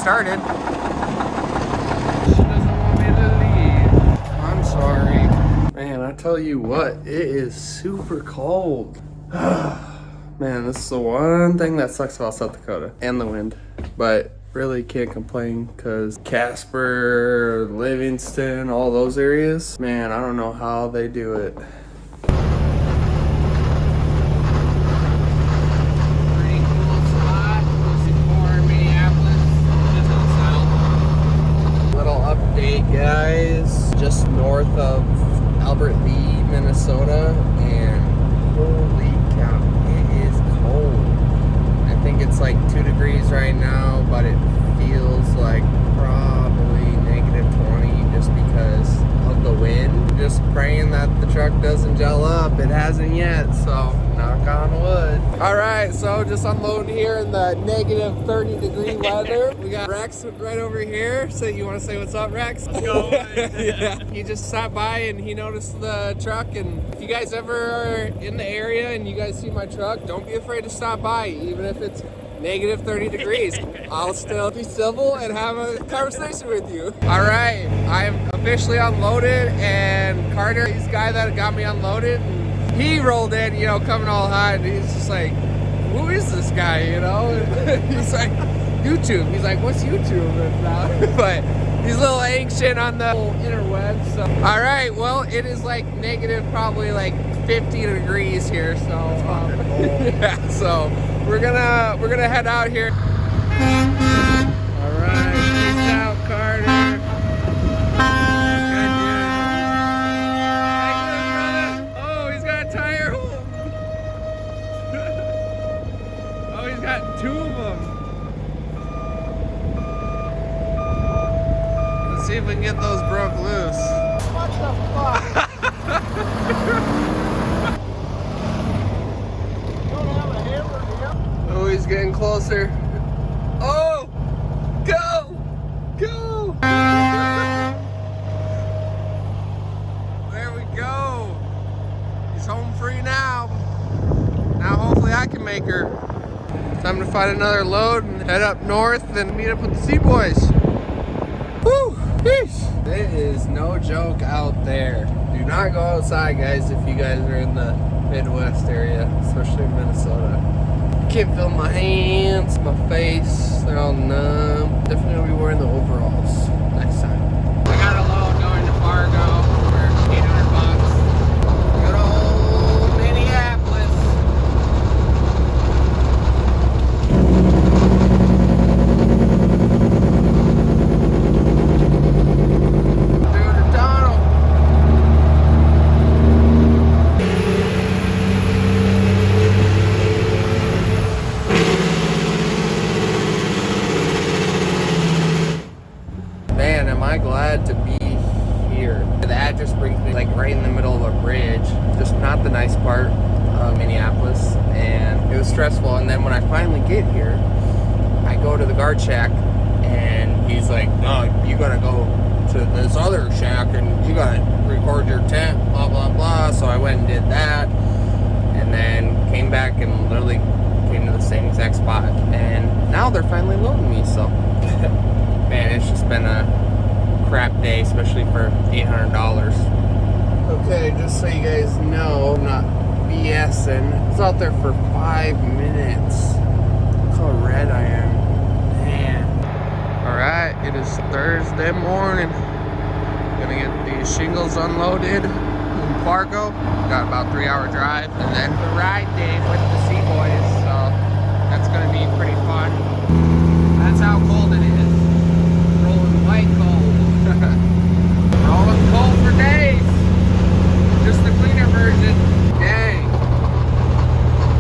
started. She doesn't want me to leave. I'm sorry. Man, I tell you what, it is super cold. Man, this is the one thing that sucks about South Dakota. And the wind. But really can't complain because Casper, Livingston, all those areas, man, I don't know how they do it. Pretty cool spot, before Minneapolis, just on south. Little update, guys, just north of Albert Lee, Minnesota, and holy cow, it is cold. I think it's like 2 degrees right now, but it feels like probably -20 just because of the wind. Just praying that the truck doesn't gel up. It hasn't yet, so knock on wood. All right, so just unloading here in the -30-degree weather. We got Rex right over here. So you want to say what's up, Rex? Let's go. Yeah. He just stopped by and he noticed the truck. And if you guys ever are in the area and you guys see my truck, don't be afraid to stop by, even if it's -30 degrees. I'll still be civil and have a conversation with you. All right, I'm officially unloaded, and Carter, he's the guy that got me unloaded, and he rolled in, you know, coming all hot, and he's just like, who is this guy, you know? And he's like, YouTube. He's like, what's YouTube? And, but he's a little anxious on the interwebs. So. All right, well, it is like probably like 50 degrees here, so yeah, so we're gonna head out here. All right, peace out, Carter. Good dude. Oh, he's got a tire hole. Oh, he's got 2 of them. Let's see if we can get those broke loose. What the fuck? Oh, he's getting closer. Oh! Go! Go! There we go. He's home free now. Now hopefully I can make her. Time to find another load and head up north and meet up with the CBoys. Woo! Peace! It is no joke out there. Do not go outside, guys, if you guys are in the Midwest area, especially in Minnesota. Can't feel my hands, my face, they're all numb. Definitely gonna be wearing the overalls next time. I got a load going to Fargo for 800 bucks. Good old Minneapolis. Through the tunnel. Man, am I glad to be here. The address brings me like right in the middle of a bridge, just not the nice part of Minneapolis, and it was stressful. And then when I finally get here, I go to the guard shack and he's like, no, you gotta go to this other shack and you gotta record your tent, blah blah blah. So I went and did that, and then came back and literally came to the same exact spot, and now they're finally loading me. So man, it's just been a crap day, especially for $800. Okay, just so you guys know, I'm not BSing. I was out there for 5 minutes. Look how red I am. Man. Alright, it is Thursday morning. Gonna get these shingles unloaded in Fargo. Got about a 3-hour drive. And then the ride day with the CBoys. So that's gonna be pretty fun. That's how cold it is. Rolling white cold. Rolling cold for days. Just the cleaner version. Dang.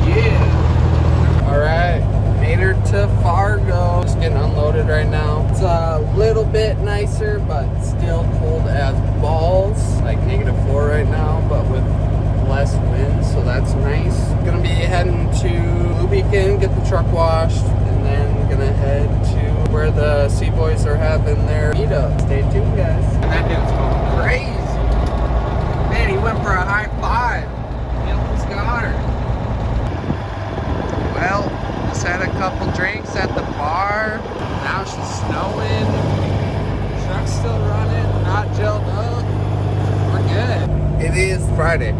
Yeah. Alright, made her to Fargo. Just getting unloaded right now. It's a little bit nicer, but still cold as balls. Like -4 right now, but with less wind, so that's nice. Gonna be heading to Blue Beacon, get the truck washed, and then gonna head to where the CBoys are having their meetup. Stay tuned, guys. That dude's going crazy. Man, he went for a high 5. He almost got her. Well, just had a couple drinks at the bar. Now she's snowing. Friday.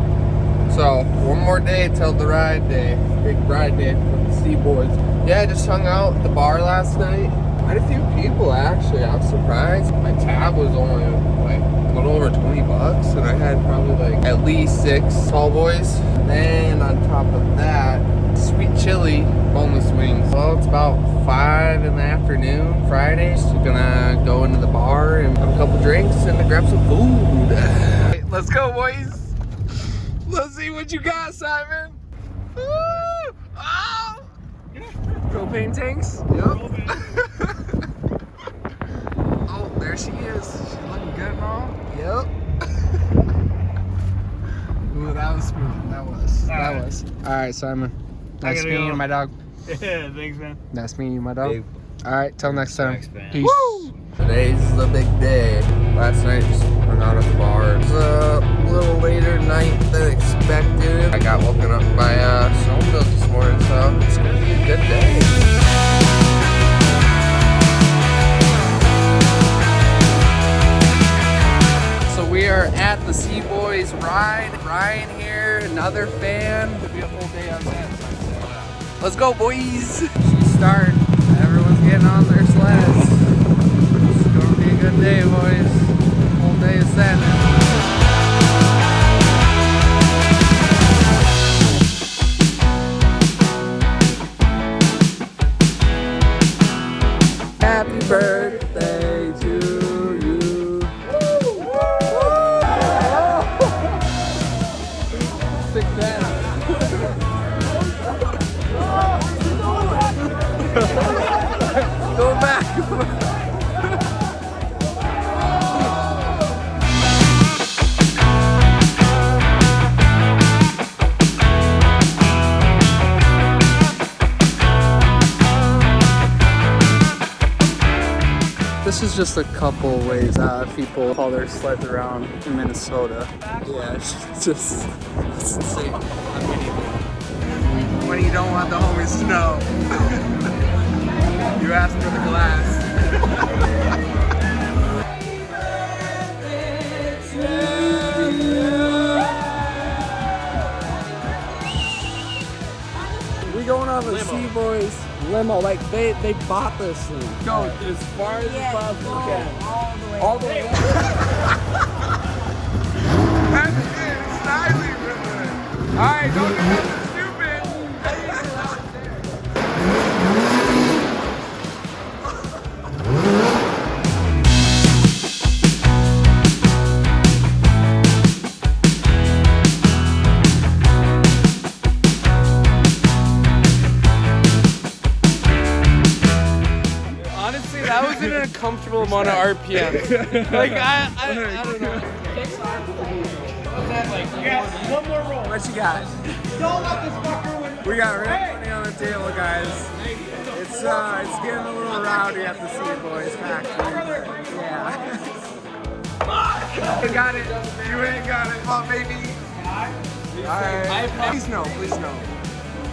So, one more day till the ride day. Big ride day with the CBoys. Yeah, I just hung out at the bar last night. Quite a few people, actually. I was surprised. My tab was only like a little over 20 bucks, and I had probably like at least 6 tall boys. And on top of that, sweet chili boneless wings. Well, it's about 5 in the afternoon Friday. Just gonna go into the bar and have a couple drinks and grab some food. Right, let's go, boys. Let's see what you got, Simon. Woo! Oh! Propane tanks? Yep. Oh, there she is. She's looking good and all. Yep. Ooh, that was smooth. That was. All right, Simon. Nice meeting you, my dog. Yeah, thanks, man. Nice meeting you, my dog. All right, till next time. Thanks, man. Peace. Woo! Today's the big day. Last night just hung out at the bar. It was a little later night than expected. I got woken up by snowmobiles this morning, so it's gonna be a good day. So we are at the CBoys ride. Ryan here, another fan. Could be a full day on that. Let's go, boys. She's starting. Everyone's getting on their sleds. It's gonna be a good day, boys. Full day of sadness. Happy birthday to you. Stick that. Go back. This is just a couple ways people haul their sleds around in Minnesota. Yeah, it's just it's insane. When you don't want the homies to know, you ask for the glass. We going on the CBoys limo, like they bought this thing. Go as far as you possibly can. All the way. That's it. It's not even. Alright, don't do anything stupid. That was in a comfortable amount of RPM. Like, I don't know. What's that like? Yeah, one more roll. What you got? Don't let this fucker win. We got real money on the table, guys. It's getting a little rowdy at the CBoys factory. Yeah. You got it. You ain't got it. Well, maybe. Alright. Please no. Please no.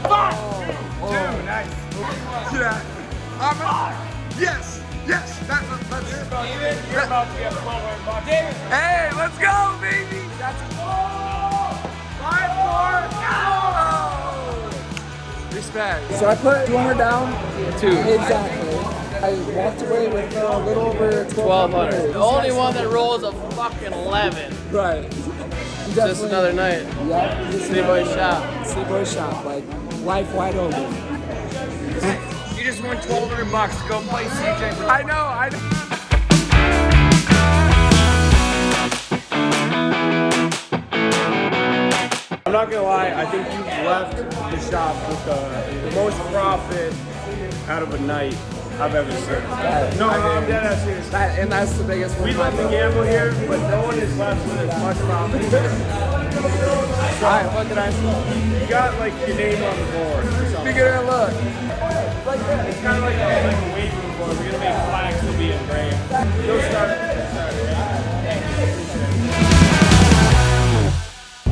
Oh. Dude, nice. Yeah. Yes! Yes! That's you're about to get 1,200 bucks. Hey, let's go, baby! That's a 5-4. Oh. Respect. So I put 200 down. 2. Exactly. I walked away with a little over 1,200. The only one that rolls a fucking 11. Right. Just another night. Yep. CBoys shop. CBoys shop. Like, life wide open. You just won 1,200 bucks. Go play CJ. I know. I'm not gonna lie, I think you left the shop with the most profit out of a night I've ever seen. No, I'm dead ass serious. And that's the biggest one. We love to gamble here, but no one is left with as much profit as you. Alright, what did I say? You got like your name on the board. Figure it look. Like that. It's kind of like a weight room board. We're gonna make flags to be engraved. Go start.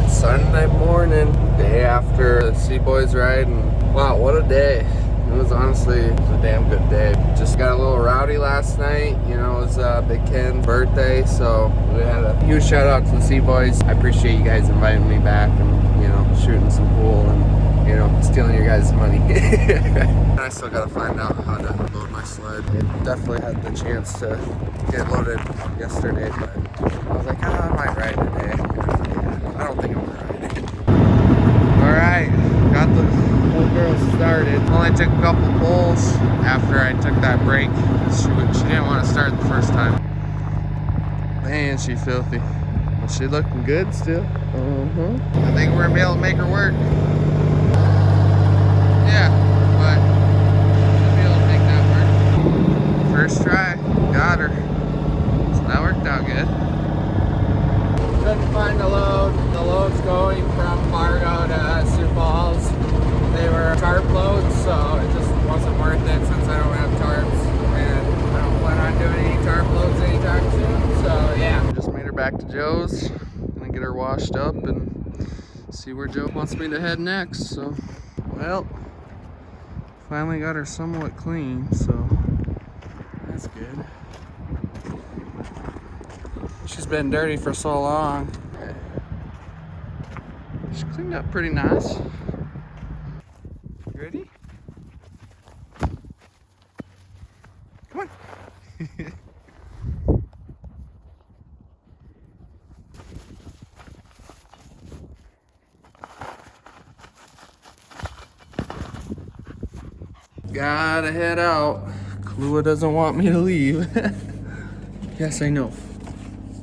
Sunday morning, day after the CBoys ride, and wow, what a day. It was honestly a damn good day. Just got a little rowdy last night. You know, it was Big Ken's birthday, so we had a huge shout out to the CBoys. I appreciate you guys inviting me back and, you know, shooting some pool and, you know, stealing your guys' money. I still gotta find out how to load my sled. It definitely had the chance to get loaded yesterday, but I was like, I might ride today. I don't think I'm gonna ride it. Alright, got the little girl started. Only took a couple pulls after I took that break. She didn't want to start the first time. Man, she filthy. But she looking good still. I think we're gonna be able to make her work. Yeah, but should be able to make that work. First try, got her. So that worked out good. Couldn't find a load. The loads going from Fargo to Sioux Falls, they were tarp loads, so it just wasn't worth it since I don't have tarps and I don't plan on doing any tarp loads anytime soon. So yeah, just made her back to Joe's. Gonna get her washed up and see where Joe wants me to head next. So, well, finally got her somewhat clean, so that's good. She's been dirty for so long. She cleaned up pretty nice. You ready? Come on. Gotta head out. Kalua doesn't want me to leave. Yes, I know.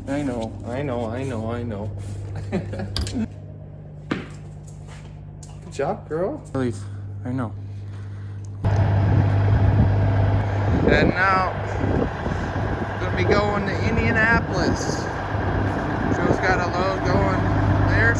I know. Good job, girl. Leave. I know. Heading out. Gonna be going to Indianapolis. Joe's got a load going there.